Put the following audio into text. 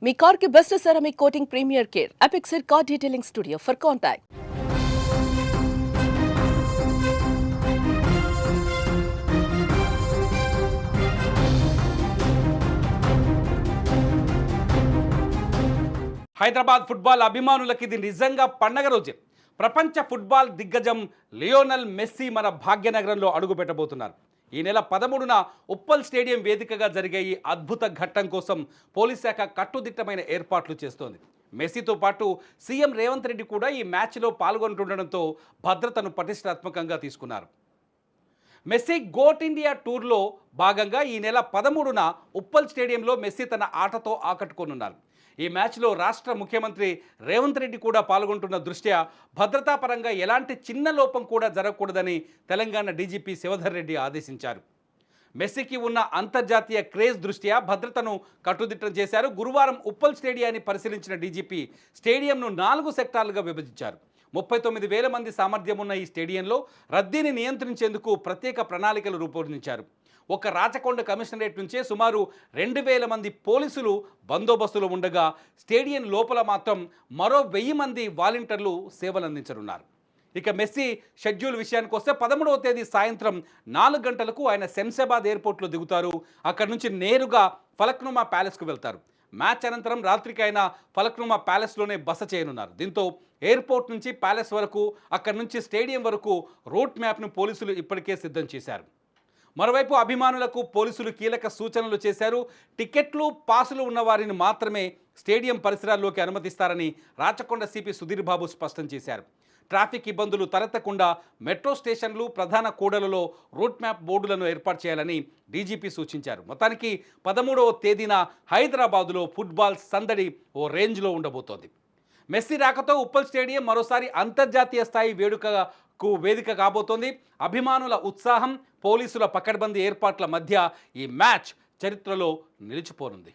మీ car కి best ceramic coating premier care Apexer car detailing studio for contact. Hyderabad football అభిమానులకి ఇది నిజంగా పండగ రోజే. ప్రపంచ ఫుట్బాల్ దిగ్గజం లియోనల్ మెస్సీ మన భాగ్యనగరంలో అడుగుపెట్టబోతున్నారు. ఈ నెల 13న ఉప్పల్ స్టేడియం వేదికగా జరిగే ఈ అద్భుత ఘట్టం కోసం పోలీస్ శాఖ కట్టుదిట్టమైన ఏర్పాట్లు చేస్తోంది. మెస్సీతో పాటు సీఎం రేవంత్ రెడ్డి కూడా ఈ మ్యాచ్లో పాల్గొంటుండడంతో భద్రతను పటిష్టాత్మకంగా తీసుకున్నారు. మెస్సీ గోట్ ఇండియా టూర్లో భాగంగా ఈ నెల 13న ఉప్పల్ స్టేడియంలో మెస్సీ తన ఆటతో ఆకట్టుకోనున్నారు. ఈ మ్యాచ్లో రాష్ట్ర ముఖ్యమంత్రి రేవంత్ రెడ్డి కూడా పాల్గొంటున్న దృష్ట్యా భద్రతా పరంగా ఎలాంటి చిన్న లోపం కూడా జరగకూడదని తెలంగాణ డీజీపీ శివధర్ రెడ్డి ఆదేశించారు. మెస్సీకి ఉన్న అంతర్జాతీయ క్రేజ్ దృష్ట్యా భద్రతను కట్టుదిట్టం చేశారు. గురువారం ఉప్పల్ స్టేడియాన్ని పరిశీలించిన డీజీపీ స్టేడియంను 4 సెక్టార్లుగా విభజించారు. 39,000 మంది సామర్థ్యం ఉన్న ఈ స్టేడియంలో రద్దీని నియంత్రించేందుకు ప్రత్యేక ప్రణాళికలు రూపొందించారు. ఒక రాచకొండ కమిషనరేట్ నుంచే సుమారు 2,000 మంది పోలీసులు బందోబస్తులో ఉండగా స్టేడియం లోపల మాత్రం మరో 1,000 మంది వాలంటీర్లు సేవలందించనున్నారు. ఇక మెస్సీ షెడ్యూల్ విషయానికి వస్తే 13వ తేదీ సాయంత్రం 4 గంటలకు ఆయన శంషాబాద్ ఎయిర్పోర్ట్లో దిగుతారు. అక్కడి నుంచి నేరుగా ఫలక్నుమా ప్యాలెస్కు వెళ్తారు. మ్యాచ్ అనంతరం రాత్రికి ఆయన ఫలక్నుమా ప్యాలెస్లోనే బస చేయనున్నారు. దీంతో ఎయిర్పోర్ట్ నుంచి ప్యాలెస్ వరకు, అక్కడి నుంచి స్టేడియం వరకు రూట్ మ్యాప్ను పోలీసులు ఇప్పటికే సిద్ధం చేశారు. మరోవైపు అభిమానులకు పోలీసులు కీలక సూచనలు చేశారు. టికెట్లు, పాసులు ఉన్న వారిని మాత్రమే స్టేడియం పరిసరాల్లోకి అనుమతిస్తారని రాచకొండ సిపి సుధీర్ బాబు స్పష్టం చేశారు. ట్రాఫిక్ ఇబ్బందులు తలెత్తకుండా మెట్రో స్టేషన్లు, ప్రధాన కూడలలో రూట్ మ్యాప్ బోర్డులను ఏర్పాటు చేయాలని డీజీపీ సూచించారు. మొత్తానికి 13వ తేదీన హైదరాబాదులో ఫుట్బాల్ సందడి ఓ రేంజ్లో ఉండబోతోంది. మెస్సీ రాకతో ఉప్పల్ స్టేడియం మరోసారి అంతర్జాతీయ స్థాయి వేదిక కాబోతోంది. అభిమానుల ఉత్సాహం, పోలీసుల పకడ్బందీ ఏర్పాట్ల మధ్య ఈ మ్యాచ్ చరిత్రలో నిలిచిపోనుంది.